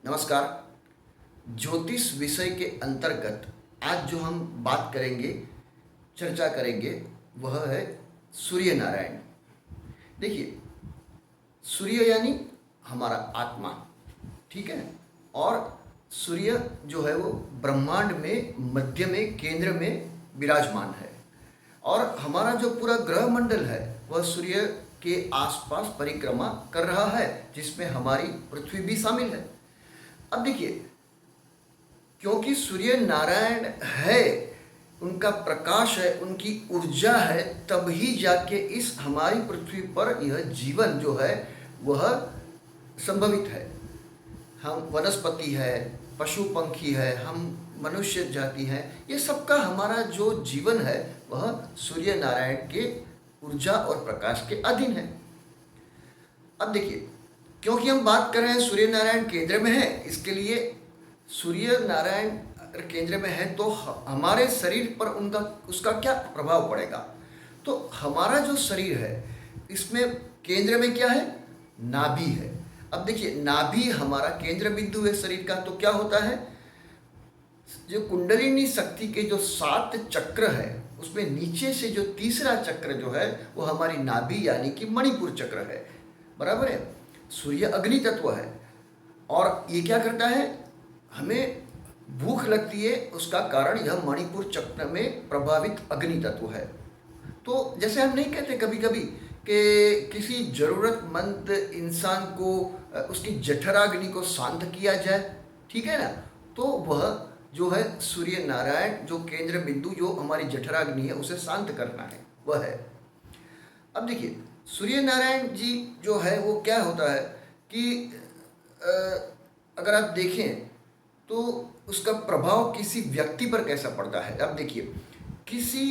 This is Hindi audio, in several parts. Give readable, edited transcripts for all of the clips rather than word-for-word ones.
नमस्कार। ज्योतिष विषय के अंतर्गत आज जो हम बात करेंगे, चर्चा करेंगे, वह है सूर्य नारायण। देखिए, सूर्य यानी हमारा आत्मा, ठीक है। और सूर्य जो है वो ब्रह्मांड में मध्य में, केंद्र में विराजमान है। और हमारा जो पूरा ग्रह मंडल है वह सूर्य के आसपास परिक्रमा कर रहा है, जिसमें हमारी पृथ्वी भी शामिल है। अब देखिए, क्योंकि सूर्य नारायण है, उनका प्रकाश है, उनकी ऊर्जा है, तभी जाके इस हमारी पृथ्वी पर यह जीवन जो है वह संभवित है। हम वनस्पति है, पशु पंखी है, हम मनुष्य जाति है, ये सबका हमारा जो जीवन है वह सूर्य नारायण के ऊर्जा और प्रकाश के अधीन है। अब देखिए, क्योंकि हम बात कर रहे हैं सूर्य नारायण केंद्र में है, इसके लिए सूर्य नारायण केंद्र में है तो हमारे शरीर पर उसका क्या प्रभाव पड़ेगा। तो हमारा जो शरीर है इसमें केंद्र में क्या है, नाभि है। अब देखिए, नाभि हमारा केंद्र बिंदु है शरीर का। तो क्या होता है, जो कुंडलिनी शक्ति के जो 7 चक्र है उसमें नीचे से जो तीसरा चक्र जो है वो हमारी नाभि यानी कि मणिपुर चक्र है, बराबर है। सूर्य अग्नि तत्व है और ये क्या करता है, हमें भूख लगती है, उसका कारण यह मणिपुर चक्र में प्रभावित अग्नि तत्व है। तो जैसे हम नहीं कहते कभी कभी कि किसी जरूरतमंद इंसान को उसकी जठराग्नि को शांत किया जाए, ठीक है ना। तो वह जो है सूर्य नारायण जो केंद्र बिंदु जो हमारी जठराग्नि है उसे शांत करना है, वह है। अब देखिए, सूर्य नारायण जी जो है वो क्या होता है कि अगर आप देखें तो उसका प्रभाव किसी व्यक्ति पर कैसा पड़ता है। अब देखिए, किसी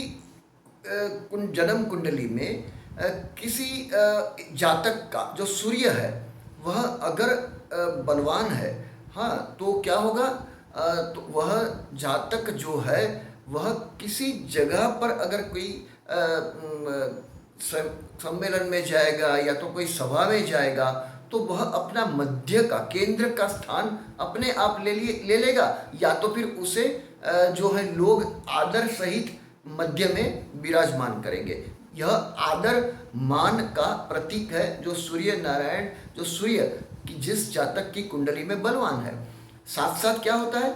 जन्म कुंडली में किसी जातक का जो सूर्य है वह अगर बलवान है, हाँ, तो क्या होगा, तो वह जातक जो है वह किसी जगह पर अगर कोई सम्मेलन में जाएगा या तो कोई सभा में जाएगा तो वह अपना मध्य का, केंद्र का स्थान अपने आप ले लेगा, या तो फिर उसे जो है लोग आदर सहित मध्य में विराजमान करेंगे। यह आदर मान का प्रतीक है जो सूर्य नारायण, जो सूर्य की जिस जातक की कुंडली में बलवान है। साथ साथ क्या होता है,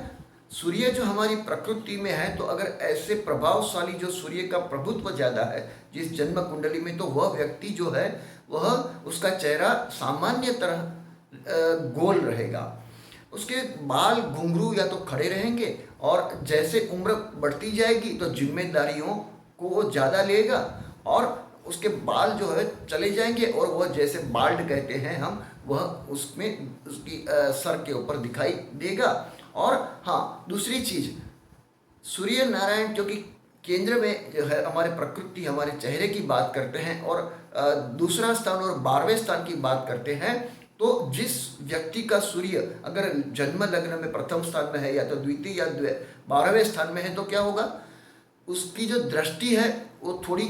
सूर्य जो हमारी प्रकृति में है, तो अगर ऐसे प्रभावशाली जो सूर्य का प्रभुत्व ज़्यादा है जिस जन्म कुंडली में, तो वह व्यक्ति जो है वह, उसका चेहरा सामान्य तरह गोल रहेगा, उसके बाल घुंघरू या तो खड़े रहेंगे, और जैसे उम्र बढ़ती जाएगी तो जिम्मेदारियों को वो ज़्यादा लेगा और उसके बाल जो है चले जाएंगे और वह जैसे बाल्ड कहते हैं हम, वह उसमें उसकी सर के ऊपर दिखाई देगा। और हाँ, दूसरी चीज़, सूर्य नारायण जो कि केंद्र में जो है हमारे प्रकृति, हमारे चेहरे की बात करते हैं, और दूसरा स्थान और 12वें स्थान की बात करते हैं। तो जिस व्यक्ति का सूर्य अगर जन्म लग्न में प्रथम स्थान में है या तो द्वितीय या 12वें स्थान में है, तो क्या होगा, उसकी जो दृष्टि है वो थोड़ी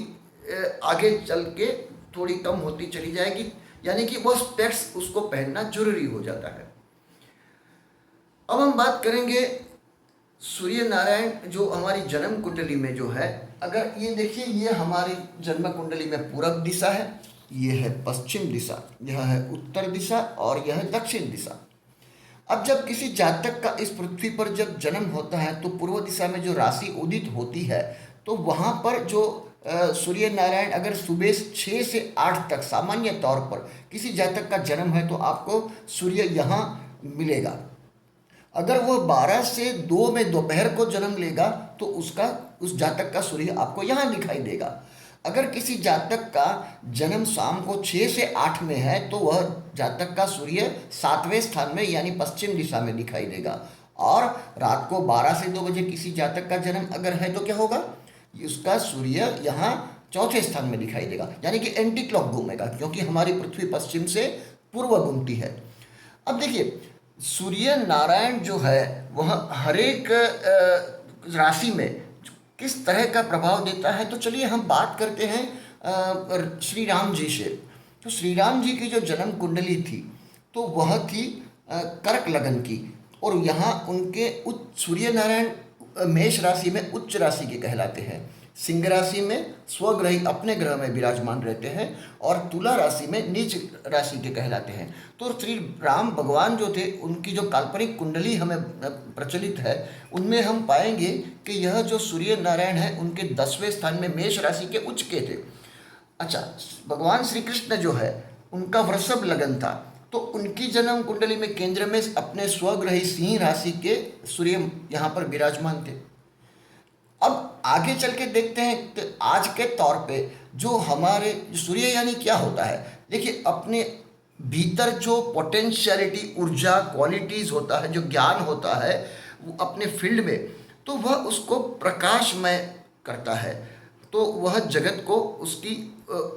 आगे चल के थोड़ी कम होती चली जाएगी, यानी कि वो स्पेक्स उसको पहनना जरूरी हो जाता है। अब हम बात करेंगे सूर्य नारायण जो हमारी जन्म कुंडली में जो है, अगर ये देखिए, ये हमारी जन्म कुंडली में पूरब दिशा है, ये है पश्चिम दिशा, यह है उत्तर दिशा और यह है दक्षिण दिशा। अब जब किसी जातक का इस पृथ्वी पर जब जन्म होता है तो पूर्व दिशा में जो राशि उदित होती है, तो वहाँ पर जो सूर्य नारायण अगर सुबह 6 से 8 तक सामान्य तौर पर किसी जातक का जन्म है तो आपको सूर्य यहाँ मिलेगा। अगर वह 12 से 2 में दोपहर को जन्म लेगा तो उस जातक का सूर्य आपको यहाँ दिखाई देगा। अगर किसी जातक का जन्म शाम को 6 से 8 में है तो वह जातक का सूर्य 7वें स्थान में यानी पश्चिम दिशा में दिखाई देगा। और रात को 12 से 2 बजे किसी जातक का जन्म अगर है तो क्या होगा, उसका सूर्य यहाँ 4थे स्थान में दिखाई देगा, यानी कि एंटी क्लॉक घूमेगा, क्योंकि हमारी पृथ्वी पश्चिम से पूर्व घूमती है। अब देखिए, सूर्य नारायण जो है वह हर एक राशि में किस तरह का प्रभाव देता है, तो चलिए हम बात करते हैं श्री राम जी से। तो श्री राम जी की जो जन्म कुंडली थी तो वह थी कर्क लगन की, और यहाँ उनके उच्च सूर्य नारायण मेष राशि में उच्च राशि के कहलाते हैं, सिंह राशि में स्वग्रही अपने ग्रह में विराजमान रहते हैं, और तुला राशि में नीच राशि के कहलाते हैं। तो श्री राम भगवान जो थे उनकी जो काल्पनिक कुंडली हमें प्रचलित है उनमें हम पाएंगे कि यह जो सूर्य नारायण है उनके 10वें स्थान में मेष राशि के उच्च के थे। अच्छा, भगवान श्री कृष्ण जो है उनका वृषभ लगन था, तो उनकी जन्म कुंडली में केंद्र में अपने स्वग्रही सिंह राशि के सूर्य यहाँ पर विराजमान थे। अब आगे चल के देखते हैं कि आज के तौर पे जो हमारे सूर्य यानी क्या होता है। देखिए, अपने भीतर जो पोटेंशियलिटी, ऊर्जा, क्वालिटीज़ होता है, जो ज्ञान होता है वो अपने फील्ड में, तो वह उसको प्रकाशमय करता है, तो वह जगत को उसकी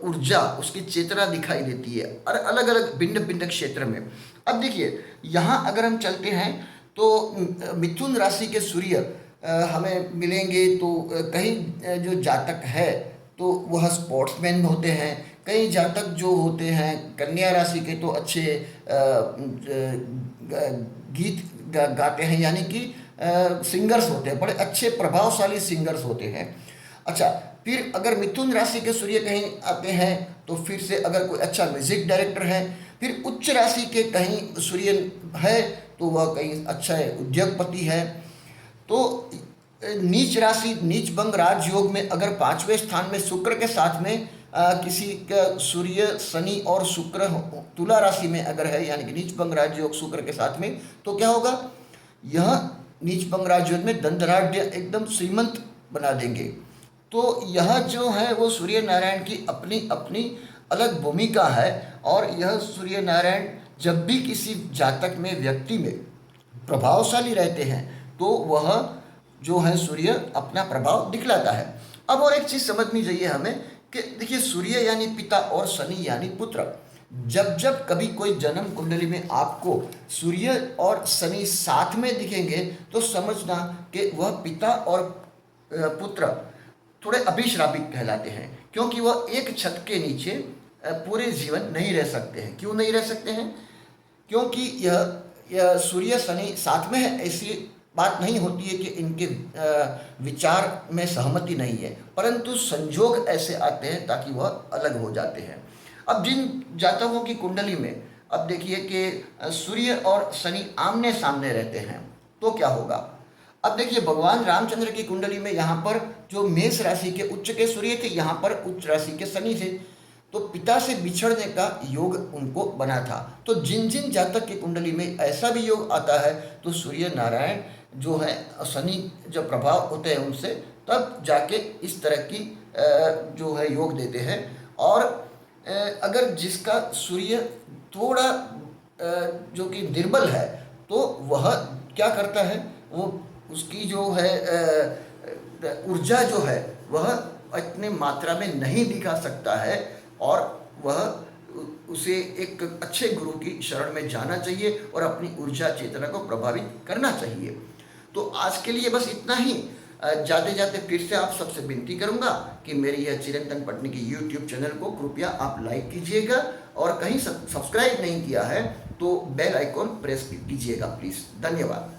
ऊर्जा, उसकी चेतना दिखाई देती है और अलग अलग भिन्न भिन्न क्षेत्र में। अब देखिए, यहाँ अगर हम चलते हैं तो मिथुन राशि के सूर्य हमें मिलेंगे, तो कहीं जो जातक है तो वह स्पोर्ट्समैन होते हैं, कई जातक जो होते हैं कन्या राशि के तो अच्छे गीत गाते हैं, यानी कि सिंगर्स होते हैं, बड़े अच्छे प्रभावशाली सिंगर्स होते हैं। अच्छा, फिर अगर मिथुन राशि के सूर्य कहीं आते हैं तो फिर से अगर कोई अच्छा म्यूजिक डायरेक्टर है, फिर उच्च राशि के कहीं सूर्य है तो वह कहीं अच्छा उद्योगपति है। तो नीच राशि, नीच भंग राजयोग में अगर 5वें स्थान में शुक्र के साथ में किसी का सूर्य, शनि और शुक्र तुला राशि में अगर है, यानी कि नीच भंग राजयोग शुक्र के साथ में, तो क्या होगा, यह नीच भंग राजयोग में धनधान्य एकदम श्रीमंत बना देंगे। तो यह जो है वो सूर्य नारायण की अपनी अपनी अलग भूमिका है, और यह सूर्य नारायण जब भी किसी जातक में, व्यक्ति में प्रभावशाली रहते हैं तो वह जो है सूर्य अपना प्रभाव दिखलाता है। अब और एक चीज़ समझनी चाहिए हमें कि देखिए, सूर्य यानी पिता और शनि यानी पुत्र। जब जब कभी कोई जन्म कुंडली में आपको सूर्य और शनि साथ में दिखेंगे तो समझना कि वह पिता और पुत्र थोड़े अभिश्रापित कहलाते हैं, क्योंकि वह एक छत के नीचे पूरे जीवन नहीं रह सकते हैं। क्यों नहीं रह सकते हैं? क्योंकि यह सूर्य शनि साथ में है, ऐसी बात नहीं होती है कि इनके विचार में सहमति नहीं है, परंतु संजोग ऐसे आते हैं ताकि वह अलग हो जाते हैं। अब जिन जातकों की कुंडली में अब देखिए कि सूर्य और शनि आमने सामने रहते हैं तो क्या होगा। अब देखिए, भगवान रामचंद्र की कुंडली में यहाँ पर जो मेष राशि के उच्च के सूर्य थे, यहाँ पर उच्च राशि के शनि थे, तो पिता से बिछड़ने का योग उनको बना था। तो जिन जिन जातक की कुंडली में ऐसा भी योग आता है तो सूर्य नारायण जो है, शनि जो प्रभाव होते हैं उनसे, तब जाके इस तरह की जो है योग देते हैं। और अगर जिसका सूर्य थोड़ा जो कि निर्बल है तो वह क्या करता है, वो उसकी जो है ऊर्जा जो है वह इतने मात्रा में नहीं दिखा सकता है, और वह उसे एक अच्छे गुरु की शरण में जाना चाहिए और अपनी ऊर्जा चेतना को प्रभावित करना चाहिए। तो आज के लिए बस इतना ही। जाते जाते फिर से आप सबसे विनती करूंगा कि मेरी यह चिरंतन पटनी की YouTube चैनल को कृपया आप लाइक कीजिएगा, और कहीं सब्सक्राइब नहीं किया है तो बेल आइकॉन प्रेस कीजिएगा प्लीज़। धन्यवाद।